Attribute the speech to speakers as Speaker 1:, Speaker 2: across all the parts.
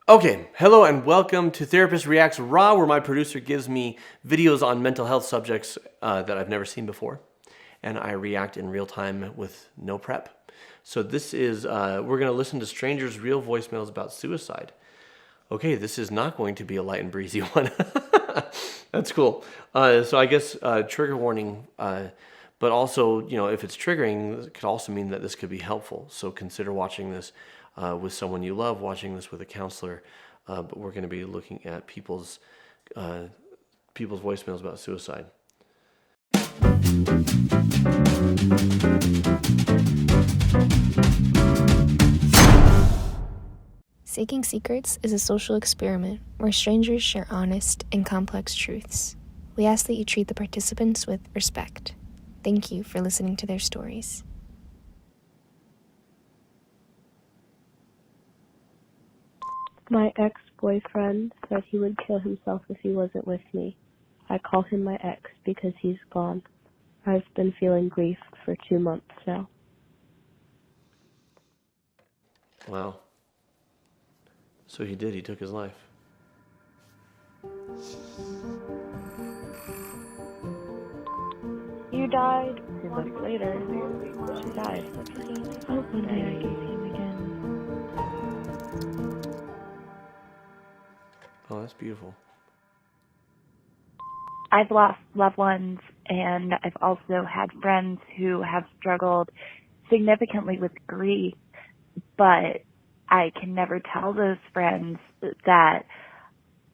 Speaker 1: Okay, hello and welcome to Therapist Reacts Raw, where my producer gives me videos on mental health subjects that I've never seen before, and I react in real time with no prep. So this is, we're going to listen to strangers' real voicemails about suicide. Okay, this is not going to be a light and breezy one. That's cool. So I guess trigger warning, but also, if it's triggering, it could also mean that this could be helpful. So consider watching this with someone you love, watching this with a counselor. But we're going to be looking at people's voicemails about suicide.
Speaker 2: Seeking Secrets is a social experiment where strangers share honest and complex truths. We ask that you treat the participants with respect. Thank you for listening to their stories.
Speaker 3: My ex-boyfriend said he would kill himself if he wasn't with me. I call him my ex because he's gone. I've been feeling grief for 2 months now.
Speaker 1: Wow. So he did, he took his life.
Speaker 3: You died 2 months later. She died. I hope one day I can see him again.
Speaker 1: Oh, that's beautiful.
Speaker 4: I've lost loved ones, and I've also had friends who have struggled significantly with grief, but I can never tell those friends that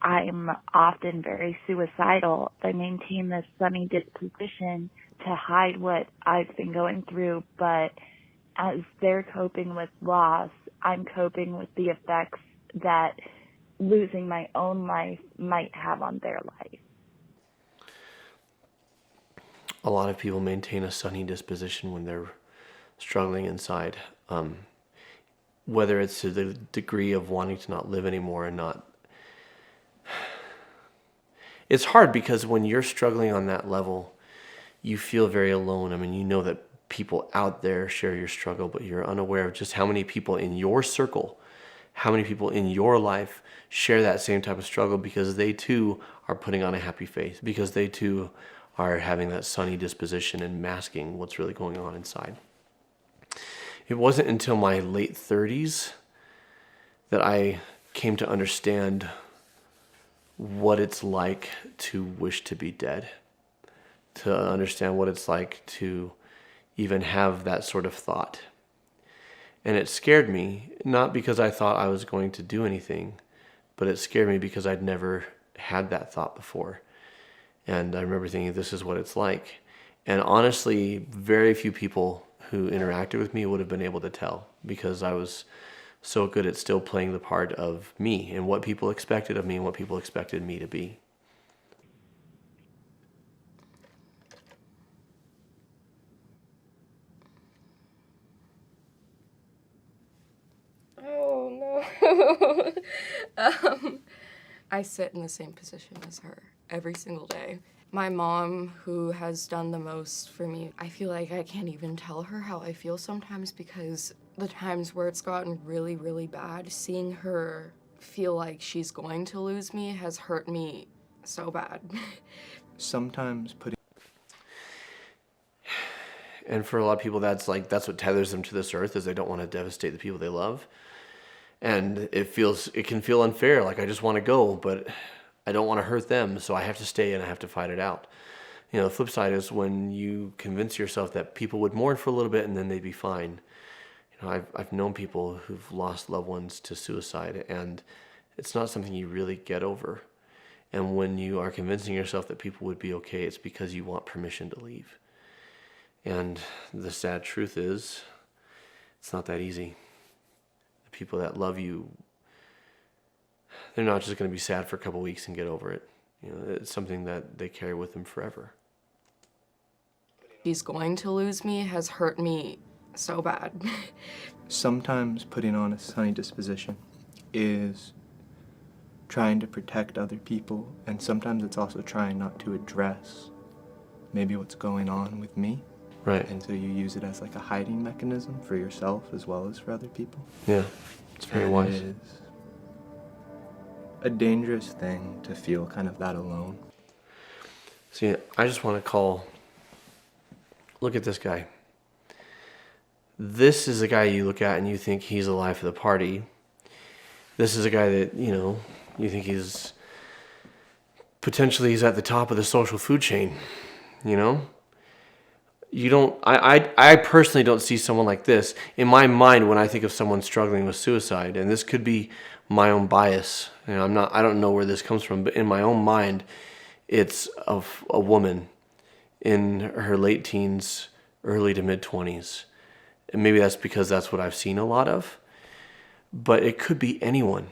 Speaker 4: I'm often very suicidal. I maintain this sunny disposition to hide what I've been going through, but as they're coping with loss, I'm coping with the effects that losing my own life might have on their life.
Speaker 1: A lot of people maintain a sunny disposition when they're struggling inside. Whether it's to the degree of wanting to not live anymore and not. It's hard because when you're struggling on that level, you feel very alone. I mean, you know that people out there share your struggle, but you're unaware of just how many people in your circle, how many people in your life share that same type of struggle because they too are putting on a happy face, because they too are having that sunny disposition and masking what's really going on inside. It wasn't until my late 30s that I came to understand what it's like to wish to be dead, to understand what it's like to even have that sort of thought. And it scared me, not because I thought I was going to do anything, but it scared me because I'd never had that thought before. And I remember thinking, this is what it's like. And honestly, very few people who interacted with me would have been able to tell, because I was so good at still playing the part of me and what people expected of me and what people expected me to be.
Speaker 5: Oh no. I sit in the same position as her every single day. My mom, who has done the most for me, I feel like I can't even tell her how I feel sometimes, because the times where it's gotten really, really bad, seeing her feel like she's going to lose me has hurt me so bad.
Speaker 6: Sometimes putting...
Speaker 1: And for a lot of people, that's what tethers them to this earth, is they don't want to devastate the people they love. And it can feel unfair. Like, I just want to go, but I don't want to hurt them, so I have to stay and I have to fight it out. The flip side is when you convince yourself that people would mourn for a little bit and then they'd be fine. I've known people who've lost loved ones to suicide, and it's not something you really get over. And when you are convincing yourself that people would be okay, it's because you want permission to leave. And the sad truth is, it's not that easy. The people that love you, they're not just going to be sad for a couple weeks and get over it. It's something that they carry with them forever.
Speaker 5: She's going to lose me has hurt me so bad.
Speaker 6: Sometimes putting on a sunny disposition is trying to protect other people, and sometimes it's also trying not to address maybe what's going on with me.
Speaker 1: Right.
Speaker 6: And so you use it as like a hiding mechanism for yourself as well as for other people.
Speaker 1: Yeah, it's very wise.
Speaker 6: a dangerous thing to feel kind of that alone.
Speaker 1: See, I just want to look at this guy. This is a guy you look at and you think he's the life of the party. This is a guy that, you think he's at the top of the social food chain, I personally don't see someone like this. In my mind, when I think of someone struggling with suicide, and this could be my own bias, I don't know where this comes from, but in my own mind, it's of a woman in her late teens, early to mid 20s. And maybe that's because that's what I've seen a lot of. But it could be anyone.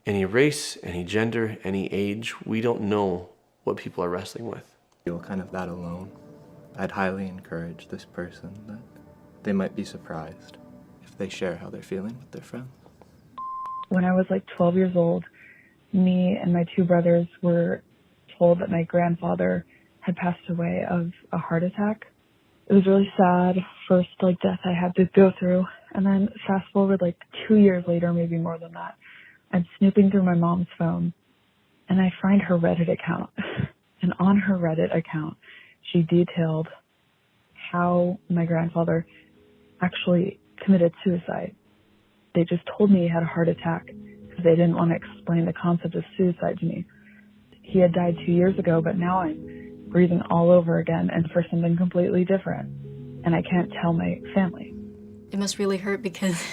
Speaker 1: Any race, any gender, any age. We don't know what people are wrestling with.
Speaker 6: Feel kind of that alone. I'd highly encourage this person that they might be surprised if they share how they're feeling with their friends.
Speaker 7: When I was like 12 years old, me and my two brothers were told that my grandfather had passed away of a heart attack. It was really sad, first death I had to go through. And then fast forward 2 years later, maybe more than that, I'm snooping through my mom's phone and I find her Reddit account. And on her Reddit account, she detailed how my grandfather actually committed suicide. They just told me he had a heart attack because they didn't want to explain the concept of suicide to me. He had died 2 years ago, but now I'm breathing all over again and for something completely different. And I can't tell my family.
Speaker 8: It must really hurt because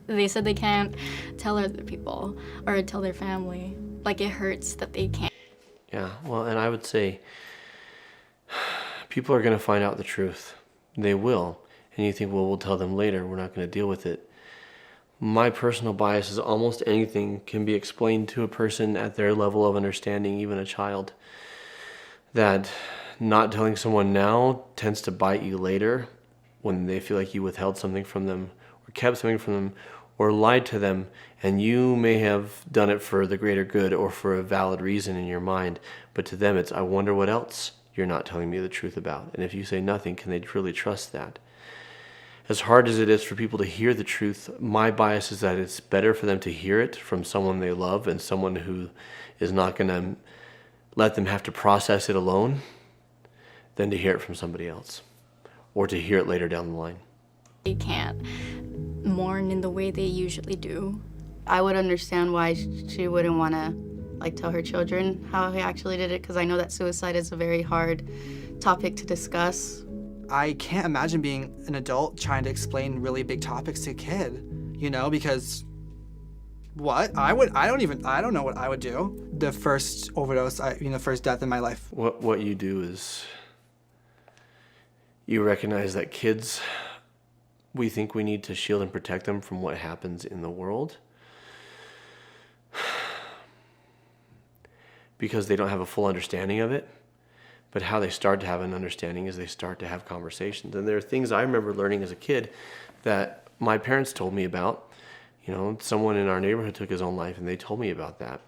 Speaker 8: they said they can't tell other people or tell their family. It hurts that they can't.
Speaker 1: Yeah, well, and I would say people are going to find out the truth. They will. And you think, well, we'll tell them later. We're not going to deal with it. My personal bias is almost anything can be explained to a person at their level of understanding, even a child. That not telling someone now tends to bite you later when they feel like you withheld something from them or kept something from them or lied to them, and you may have done it for the greater good or for a valid reason in your mind, but to them it's, I wonder what else you're not telling me the truth about. And if you say nothing, can they truly trust that? As hard as it is for people to hear the truth, my bias is that it's better for them to hear it from someone they love and someone who is not going to let them have to process it alone than to hear it from somebody else or to hear it later down the line.
Speaker 8: They can't mourn in the way they usually do.
Speaker 9: I would understand why she wouldn't want to tell her children how he actually did it, because I know that suicide is a very hard topic to discuss.
Speaker 10: I can't imagine being an adult trying to explain really big topics to a kid, because what? I don't know what I would do. The first overdose, first death in my life.
Speaker 1: What you do is you recognize that kids, we think we need to shield and protect them from what happens in the world because they don't have a full understanding of it. But how they start to have an understanding is they start to have conversations. And there are things I remember learning as a kid that my parents told me about. Someone in our neighborhood took his own life, and they told me about that.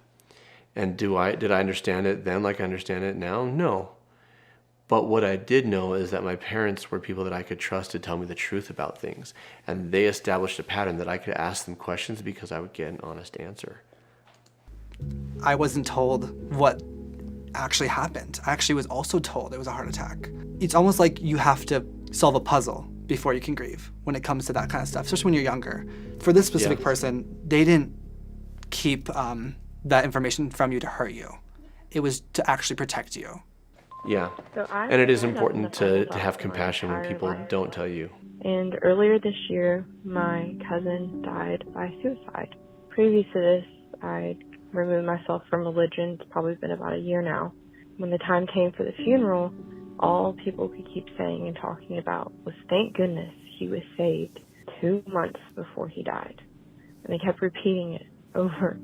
Speaker 1: And did I understand it then like I understand it now? No. But what I did know is that my parents were people that I could trust to tell me the truth about things. And they established a pattern that I could ask them questions because I would get an honest answer.
Speaker 10: I wasn't told what actually happened. I actually was also told it was a heart attack. It's almost like you have to solve a puzzle before you can grieve when it comes to that kind of stuff, especially when you're younger. For this specific person, they didn't keep that information from you to hurt you. It was to actually protect you.
Speaker 1: Yeah, and it is important to have compassion when people don't tell you.
Speaker 3: And earlier this year, my cousin died by suicide. Previous to this, I'd removed myself from religion. It's probably been about a year now. When the time came for the funeral, all people could keep saying and talking about was, thank goodness he was saved 2 months before he died. And they kept repeating it over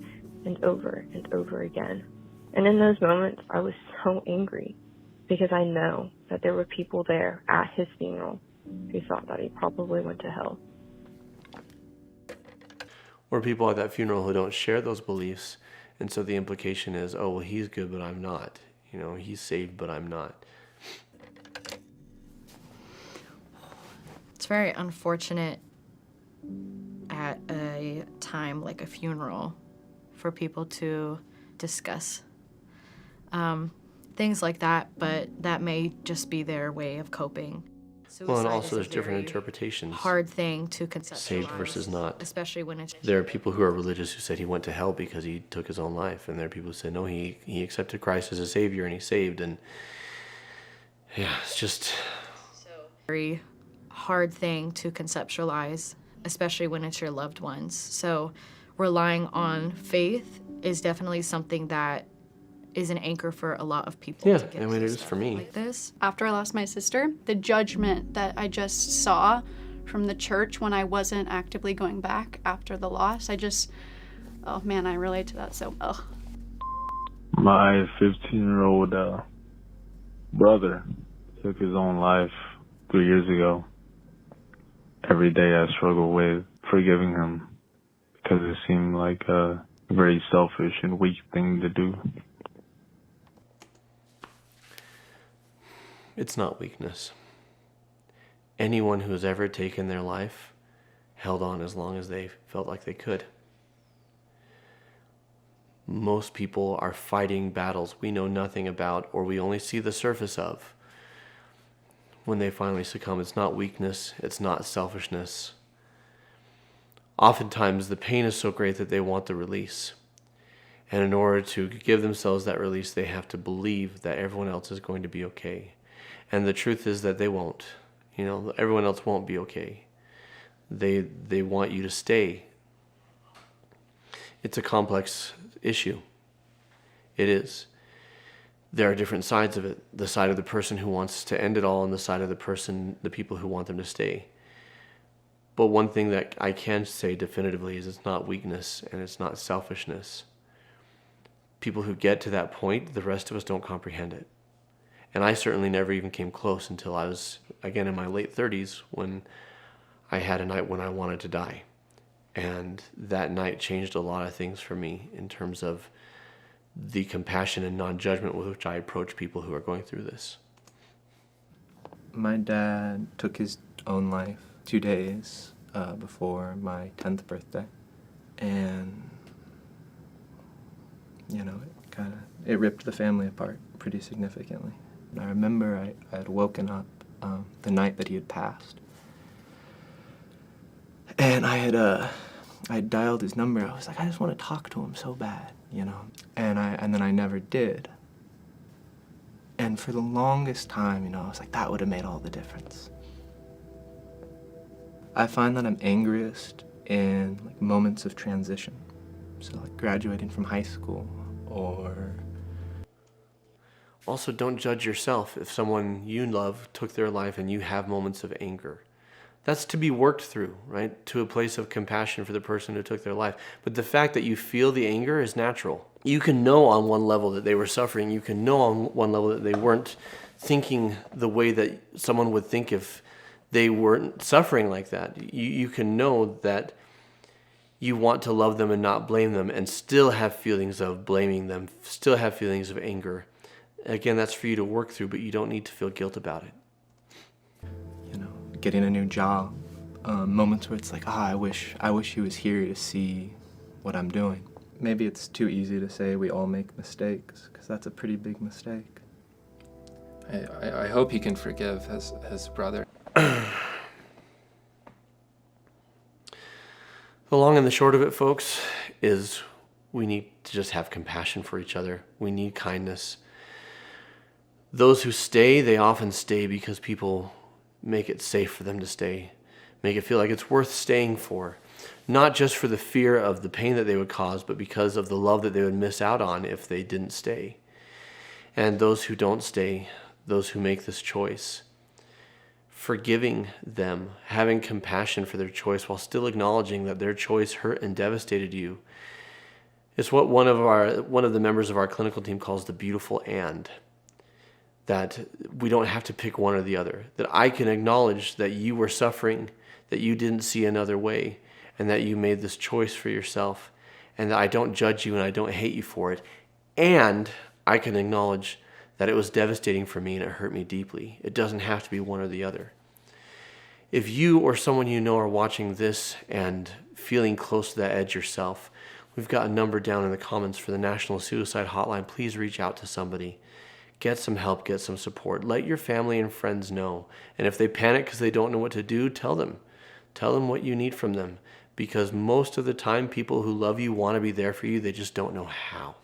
Speaker 3: and over and over again. And in those moments, I was so angry because I know that there were people there at his funeral who thought that he probably went to hell.
Speaker 1: Or people at that funeral who don't share those beliefs. And so the implication is, oh, well, he's good, but I'm not. He's saved, but I'm not.
Speaker 11: It's very unfortunate at a time like a funeral for people to discuss things like that, but that may just be their way of coping.
Speaker 1: Well, and
Speaker 11: Suicide
Speaker 1: also
Speaker 11: is a
Speaker 1: there's different
Speaker 11: very
Speaker 1: interpretations.
Speaker 11: hard thing to conceptualize.
Speaker 1: Saved versus not.
Speaker 11: Especially when it's...
Speaker 1: There are people who are religious who said he went to hell because he took his own life, and there are people who said no, he accepted Christ as a savior and he's saved. And yeah, it's just
Speaker 11: very hard thing to conceptualize, especially when it's your loved ones. So relying on faith is definitely something that is an anchor for a lot of people.
Speaker 1: Yeah,
Speaker 11: to get
Speaker 1: I mean, it is for me.
Speaker 11: like this.
Speaker 12: After I lost my sister, the judgment that I just saw from the church when I wasn't actively going back after the loss, oh man, I relate to that so well.
Speaker 13: My 15-year-old brother took his own life 3 years ago. Every day I struggle with forgiving him because it seemed like a very selfish and weak thing to do.
Speaker 1: It's not weakness. Anyone who has ever taken their life held on as long as they felt like they could. Most people are fighting battles we know nothing about or we only see the surface of. When they finally succumb, it's not weakness, it's not selfishness. Oftentimes, the pain is so great that they want the release. And in order to give themselves that release, they have to believe that everyone else is going to be okay. And the truth is that they won't. You know, everyone else won't be okay. They want you to stay. It's a complex issue. It is. There are different sides of it. The side of the person who wants to end it all and the side of the people who want them to stay. But one thing that I can say definitively is it's not weakness and it's not selfishness. People who get to that point, the rest of us don't comprehend it. And I certainly never even came close until I was, again, in my late 30s when I had a night when I wanted to die. And that night changed a lot of things for me in terms of the compassion and non-judgment with which I approach people who are going through this.
Speaker 6: My dad took his own life 2 days before my 10th birthday. And, you know, it ripped the family apart pretty significantly. And I remember I had woken up the night that he had passed. And I had dialed his number. I was like, I just want to talk to him so bad, you know. And then I never did. And for the longest time, you know, I was like, that would have made all the difference. I find that I'm angriest in like moments of transition. So like graduating from high school or...
Speaker 1: Also, don't judge yourself if someone you love took their life and you have moments of anger. That's to be worked through, right? To a place of compassion for the person who took their life. But the fact that you feel the anger is natural. You can know on one level that they were suffering. You can know on one level that they weren't thinking the way that someone would think if they weren't suffering like that. You can know that you want to love them and not blame them and still have feelings of blaming them, still have feelings of anger. Again, that's for you to work through, but you don't need to feel guilt about it.
Speaker 6: You know, getting a new job, moments where it's like, I wish he was here to see what I'm doing. Maybe it's too easy to say we all make mistakes, because that's a pretty big mistake.
Speaker 14: I hope he can forgive his brother.
Speaker 1: The long and the short of it, folks, is we need to just have compassion for each other. We need kindness. Those who stay, they often stay because people make it safe for them to stay, make it feel like it's worth staying for. Not just for the fear of the pain that they would cause, but because of the love that they would miss out on if they didn't stay. And those who don't stay, those who make this choice, forgiving them, having compassion for their choice while still acknowledging that their choice hurt and devastated you. It's what one of the members of our clinical team calls the beautiful and. That we don't have to pick one or the other. That I can acknowledge that you were suffering, that you didn't see another way, and that you made this choice for yourself, and that I don't judge you and I don't hate you for it. And I can acknowledge that it was devastating for me and it hurt me deeply. It doesn't have to be one or the other. If you or someone you know are watching this and feeling close to that edge yourself, We've got a number down in the comments for the National Suicide Hotline. Please reach out to somebody. Get some help, get some support. Let your family and friends know. And if they panic because they don't know what to do, tell them. Tell them what you need from them. Because most of the time, people who love you want to be there for you. They just don't know how.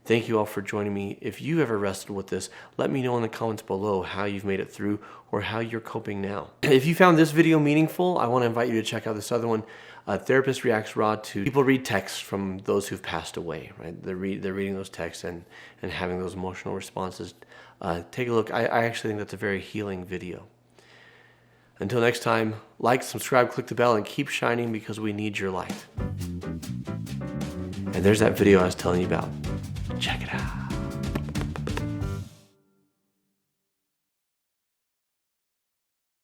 Speaker 1: Thank you all for joining me. If you ever wrestled with this, let me know in the comments below how you've made it through or how you're coping now. If you found this video meaningful, I want to invite you to check out this other one. Therapist Reacts Raw to people read texts from those who've passed away, right? They're reading those texts and having those emotional responses. Take a look. I actually think that's a very healing video. Until next time, like, subscribe, click the bell, and keep shining because we need your light. And there's that video I was telling you about. Check it out.